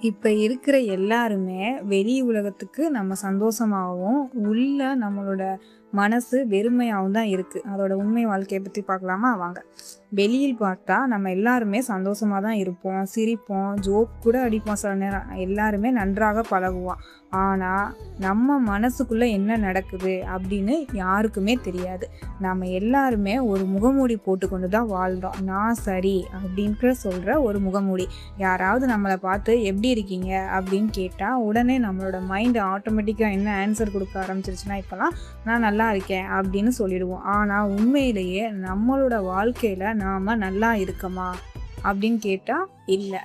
இப்ப இருக்கிற எல்லாருமே வெளி உலகத்துக்கு நம்ம சந்தோஷமாவும், உள்ள நம்மளோட மனசு வெறுமையாவும் தான் இருக்கு. அதோட உண்மை வாழ்க்கைய பத்தி பார்க்கலாமா? வாங்க. வெளியில் பார்த்தா நம்ம எல்லாருமே சந்தோஷமா தான் இருப்போம், சிரிப்போம், ஜோக் கூட அடிப்போம் சில நேரம். எல்லாருமே நன்றாக பழகுவோம். ஆனா, நம்ம மனசுக்குள்ள என்ன நடக்குது அப்படின்னு யாருக்குமே தெரியாது. நம்ம எல்லாருமே ஒரு முகமூடி போட்டுக்கொண்டு தான் வாழ்றோம். நான் சரி அப்படின்ற சொல்ற ஒரு முகமூடி. யாராவது நம்மளை பார்த்து எப்படி இருக்கீங்க அப்படின்னு கேட்டால் உடனே நம்மளோட மைண்டு ஆட்டோமேட்டிக்காக என்ன ஆன்சர் கொடுக்க ஆரம்பிச்சிருச்சுன்னா, இப்போலாம் நான் நல்லா இருக்கேன் அப்படின்னு சொல்லிடுவோம். ஆனால் உண்மையிலேயே நம்மளோட வாழ்க்கையில் நாம் நல்லா இருக்கமா அப்படின்னு கேட்டால் இல்லை.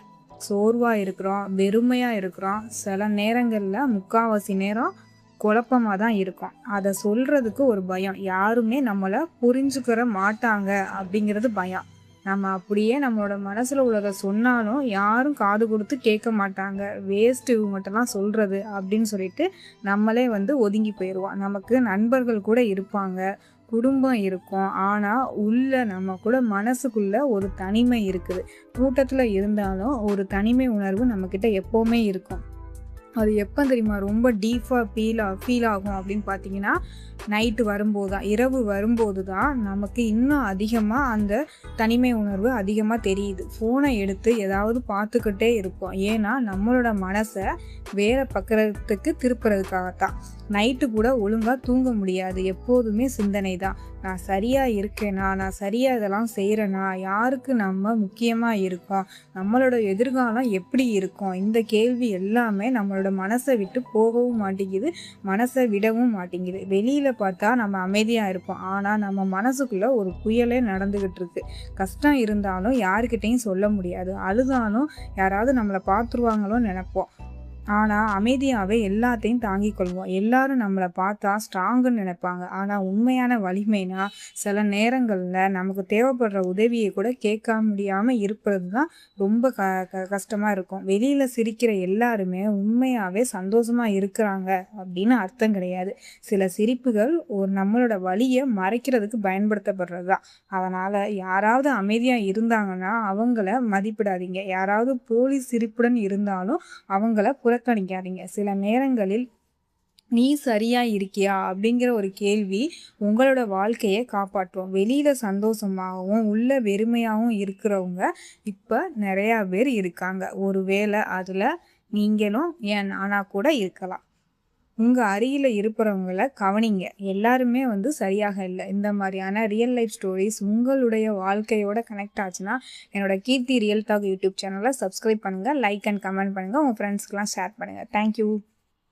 சோர்வாக இருக்கிறோம், வெறுமையாக இருக்கிறோம், சில நேரங்களில் முக்கால்வாசி நேரம் குழப்பமாக தான் இருக்கும். அதை சொல்கிறதுக்கு ஒரு பயம், யாருமே நம்மளை புரிஞ்சுக்கிற மாட்டாங்க அப்படிங்கிறது பயம். நம்ம அப்படியே நம்மளோட மனசில் உள்ளதை சொன்னாலும் யாரும் காது கொடுத்து கேட்க மாட்டாங்க, வேஸ்ட்டு இவங்ககிட்டலாம் சொல்கிறது அப்படின்னு சொல்லிட்டு நம்மளே ஒதுங்கி போயிடுவோம். நமக்கு நண்பர்கள் கூட இருப்பாங்க, குடும்பம் இருக்கும். ஆனால் உள்ள நம்ம கூட மனசுக்குள்ள ஒரு தனிமை இருக்குது. கூட்டத்தில் இருந்தாலும் ஒரு தனிமை உணர்வு நம்மக்கிட்ட எப்போவுமே இருக்கும். அது எப்போ தெரியுமா ரொம்ப டீப்பாக ஃபீல் ஆகும் அப்படின்னு பார்த்தீங்கன்னா, நைட்டு வரும்போது தான், இரவு வரும்போது தான் நமக்கு இன்னும் அதிகமாக அந்த தனிமை உணர்வு அதிகமாக தெரியுது. ஃபோனை எடுத்து ஏதாவது பார்த்துக்கிட்டே இருப்போம். ஏன்னா நம்மளோட மனசை வேறு பக்கத்துக்கு திருப்புறதுக்காகத்தான். நைட்டு கூட ஒழுங்காக தூங்க முடியாது, எப்போதுமே சிந்தனை தான். நான் சரியாக இருக்கேனா, நான் சரியாக இதெல்லாம் செய்கிறேனா, யாருக்கு நம்ம முக்கியமாக இருக்கோம், நம்மளோட எதிர்காலம் எப்படி இருக்கும், இந்த கேள்வி எல்லாமே நம்மளோட மனசை விட்டு போகவும் மாட்டேங்குது, மனசை விடவும் மாட்டேங்குது. வெளியில் பார்த்தா நம்ம அமைதியாக இருப்போம், ஆனால் நம்ம மனசுக்குள்ளே ஒரு புயலே நடந்துக்கிட்டு இருக்கு. கஷ்டம் இருந்தாலும் யாருக்கிட்டையும் சொல்ல முடியாது, அழுதாலும் யாராவது நம்மளை பார்த்துருவாங்களோன்னு நினைப்போம். ஆனால் அமைதியாகவே எல்லாத்தையும் தாங்கிக் கொள்வோம். எல்லாரும் நம்மளை பார்த்தா ஸ்ட்ராங்குன்னு நினைப்பாங்க. ஆனால் உண்மையான வலிமைனா சில நேரங்களில் நமக்கு தேவைப்படுற உதவியை கூட கேட்க முடியாமல் இருப்பது தான் ரொம்ப கஷ்டமாக இருக்கும். வெளியில் சிரிக்கிற எல்லாருமே உண்மையாகவே சந்தோஷமாக இருக்கிறாங்க அப்படின்னு அர்த்தம் கிடையாது. சில சிரிப்புகள் நம்மளோட வலியை மறைக்கிறதுக்கு பயன்படுத்தப்படுறது தான். அதனால் யாராவது அமைதியாக இருந்தாங்கன்னா அவங்கள மதிப்பிடாதீங்க. யாராவது போலி சிரிப்புடன் இருந்தாலும் அவங்கள புறக்கணிக்காதீங்க. சில நேரங்களில் நீ சரியா இருக்கியா அப்படிங்கிற ஒரு கேள்வி உங்களோட வாழ்க்கையை காப்பாற்றும். வெளியில சந்தோஷமாகவும் உள்ள வெறுமையாகவும் இருக்கிறவங்க இப்போ நிறையா பேர் இருக்காங்க. ஒருவேளை அதில் நீங்களும் ஏன் நானா கூட இருக்கலாம். உங்கள் அருகில் இருப்பவங்கள கவனிங்க. எல்லாருமே சரியாக இல்லை. இந்த மாதிரியான ரியல் லைஃப் ஸ்டோரிஸ் உங்களுடைய வாழ்க்கையோட கனெக்ட் ஆச்சுன்னா என்னோட கீர்த்தி ரியல் டாக் யூடியூப் சேனலை சப்ஸ்கிரைப் பண்ணுங்கள், லைக் அண்ட் கமெண்ட் பண்ணுங்கள், உங்கள் ஃப்ரெண்ட்ஸ்க்கெலாம் ஷேர் பண்ணுங்கள். தேங்க்யூ.